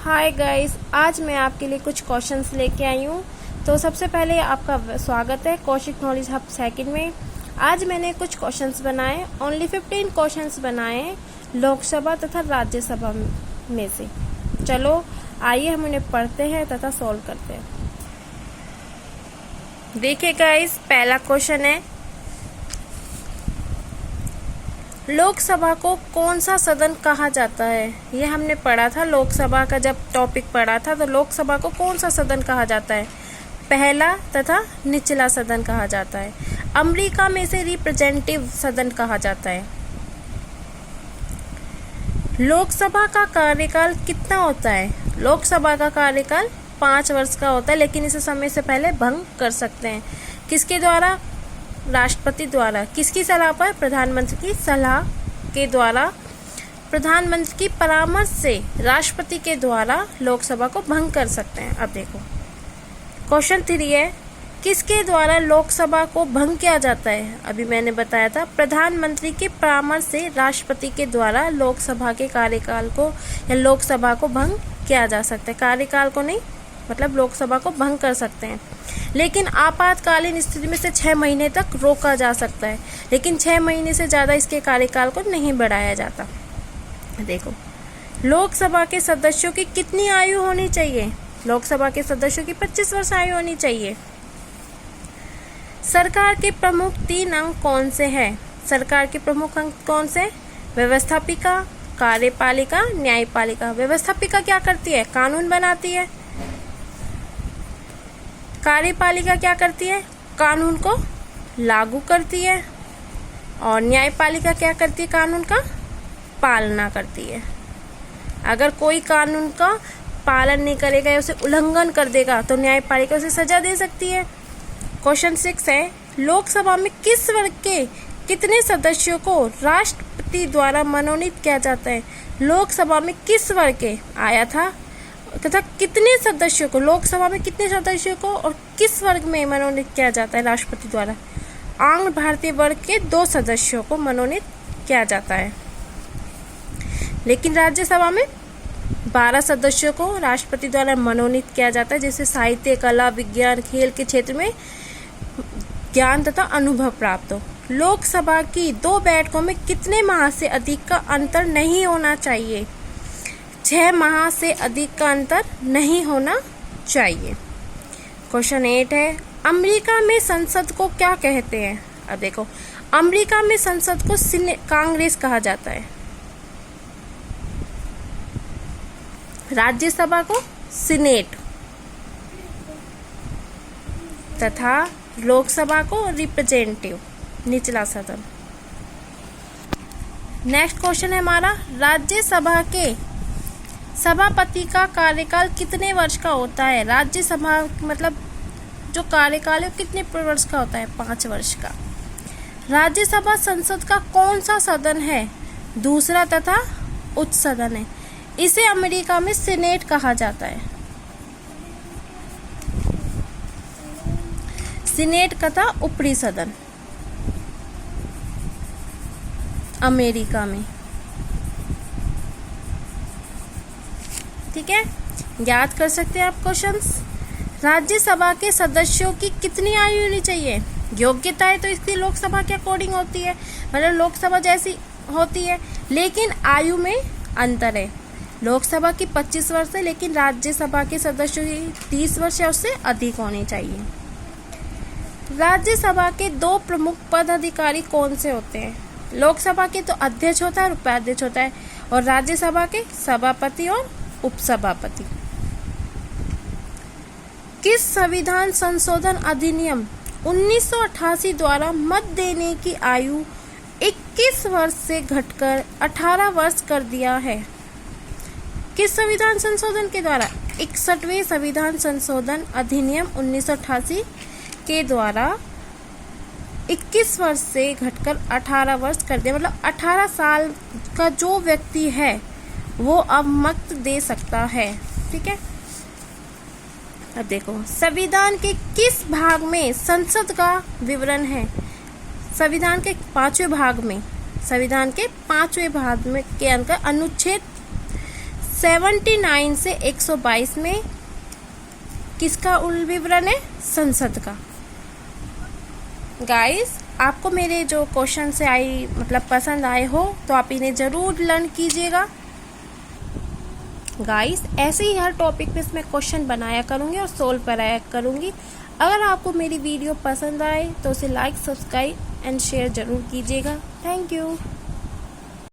Hi guys, आज मैं आपके लिए कुछ क्वेश्चंस लेके आई हूँ। तो सबसे पहले आपका स्वागत है कौशिक नॉलेज हब सेकंड में। आज मैंने कुछ क्वेश्चंस बनाए, ओनली 15 क्वेश्चंस बनाए लोकसभा तथा राज्यसभा में से। चलो आइए हम उन्हें पढ़ते हैं तथा सॉल्व करते हैं। देखिए गाइस, पहला क्वेश्चन है, लोकसभा को कौन सा सदन कहा जाता है। ये हमने पढ़ा था, लोकसभा का जब टॉपिक पढ़ा था तो लोकसभा को कौन सा सदन कहा जाता है, पहला तथा निचला सदन कहा जाता है। अमेरिका में इसे रिप्रेजेंटेटिव सदन कहा जाता है। लोकसभा का कार्यकाल कितना होता है। लोकसभा का कार्यकाल 5 वर्ष का होता है, लेकिन इसे समय से पहले भंग कर सकते हैं। किसके द्वारा? राष्ट्रपति द्वारा। किसकी सलाह पर? प्रधानमंत्री की सलाह के द्वारा, प्रधानमंत्री की परामर्श से राष्ट्रपति के द्वारा लोकसभा को भंग कर सकते हैं। अब देखो क्वेश्चन 3 है, किसके द्वारा लोकसभा को भंग किया जाता है। अभी मैंने बताया था, प्रधानमंत्री के परामर्श से राष्ट्रपति के द्वारा लोकसभा के कार्यकाल को या लोकसभा को भंग किया जा सकता है। कार्यकाल को नहीं, मतलब लोकसभा को भंग कर सकते हैं, लेकिन आपातकालीन स्थिति में से 6 महीने तक रोका जा सकता है, लेकिन 6 महीने से ज़्यादा इसके कार्यकाल को नहीं बढ़ाया जाता। देखो, लोकसभा के सदस्यों की कितनी आयु होनी चाहिए। लोकसभा के सदस्यों की 25 वर्ष आयु होनी चाहिए। सरकार के प्रमुख 3 अंग कौन से हैं। सरकार के प्रमुख अंग कौन से? व्यवस्थापिका, कार्यपालिका, न्यायपालिका। व्यवस्थापिका क्या करती है? कानून बनाती है। कार्यपालिका क्या करती है? कानून को लागू करती है। और न्यायपालिका क्या करती है? कानून का पालना करती है। अगर कोई कानून का पालन नहीं करेगा या उसे उल्लंघन कर देगा तो न्यायपालिका उसे सजा दे सकती है। क्वेश्चन 6 है, लोकसभा में किस वर्ग के कितने सदस्यों को राष्ट्रपति द्वारा मनोनीत किया जाता है। लोकसभा में किस वर्ग के आया था तथा कितने सदस्यों को, लोकसभा में कितने सदस्यों को और किस वर्ग में मनोनीत किया जाता है राष्ट्रपति द्वारा। आंग्ल भारतीय वर्ग के 2 सदस्यों को मनोनीत किया जाता है, लेकिन राज्यसभा में 12 सदस्यों को राष्ट्रपति द्वारा मनोनीत किया जाता है, जिससे साहित्य, कला, विज्ञान, खेल के क्षेत्र में ज्ञान तथा अनुभव प्राप्त हो। लोकसभा की 2 बैठकों में कितने माह से अधिक का अंतर नहीं होना चाहिए। 6 माह से अधिक का अंतर नहीं होना चाहिए। क्वेश्चन 8 है, अमेरिका में संसद को क्या कहते हैं। अब देखो, अमेरिका में संसद को कांग्रेस कहा जाता है, राज्यसभा को सीनेट तथा लोकसभा को रिप्रेजेंटेटिव, निचला सदन। नेक्स्ट क्वेश्चन है हमारा, राज्यसभा के सभापति का कार्यकाल कितने वर्ष का होता है। राज्यसभा मतलब जो कार्यकाल है कितने वर्ष का होता है? 5 वर्ष का। राज्यसभा संसद का कौन सा सदन है? दूसरा तथा उच्च सदन है। इसे अमेरिका में सीनेट कहा जाता है। सीनेट तथा ऊपरी सदन अमेरिका में। ठीक है, याद कर सकते हैं आप क्वेश्चंस। राज्यसभा के सदस्यों की कितनी आयु होनी चाहिए। योग्यता है तो इसकी लोकसभा के अकॉर्डिंग होती है, मतलब लोकसभा जैसी होती है, लेकिन आयु में अंतर है। लोकसभा की 25 वर्ष है, लेकिन राज्यसभा के सदस्यों की 30 वर्ष या उससे अधिक होनी चाहिए। राज्यसभा के 2 प्रमुख पदाधिकारी कौन से होते हैं। लोकसभा के तो अध्यक्ष होता है और उपाध्यक्ष होता है, और राज्यसभा के सभापति और उपसभापति। किस संविधान संशोधन अधिनियम 1988 द्वारा मत देने की आयु 21 वर्ष से घटकर 18 वर्ष कर दिया है। किस संविधान संशोधन के द्वारा? 61वें संविधान संशोधन अधिनियम 1988 के द्वारा 21 वर्ष से घटकर 18 वर्ष कर दिया, मतलब 18 साल का जो व्यक्ति है वो अब मत दे सकता है। ठीक है, अब देखो, संविधान के किस भाग में संसद का विवरण है। संविधान के 5वें भाग में, संविधान के 5वें भाग में के अंतर्गत अनुच्छेद 79 से 122 में किसका विवरण है? संसद का। गाइस, आपको मेरे जो क्वेश्चन से पसंद आए हो तो आप इन्हें ज़रूर लर्न कीजिएगा। गाइस, ऐसे ही हर टॉपिक पे मैं क्वेश्चन बनाया करूँगी और सोल्व कराया करूँगी। अगर आपको मेरी वीडियो पसंद आए तो उसे लाइक, सब्सक्राइब एंड शेयर ज़रूर कीजिएगा। Thank you.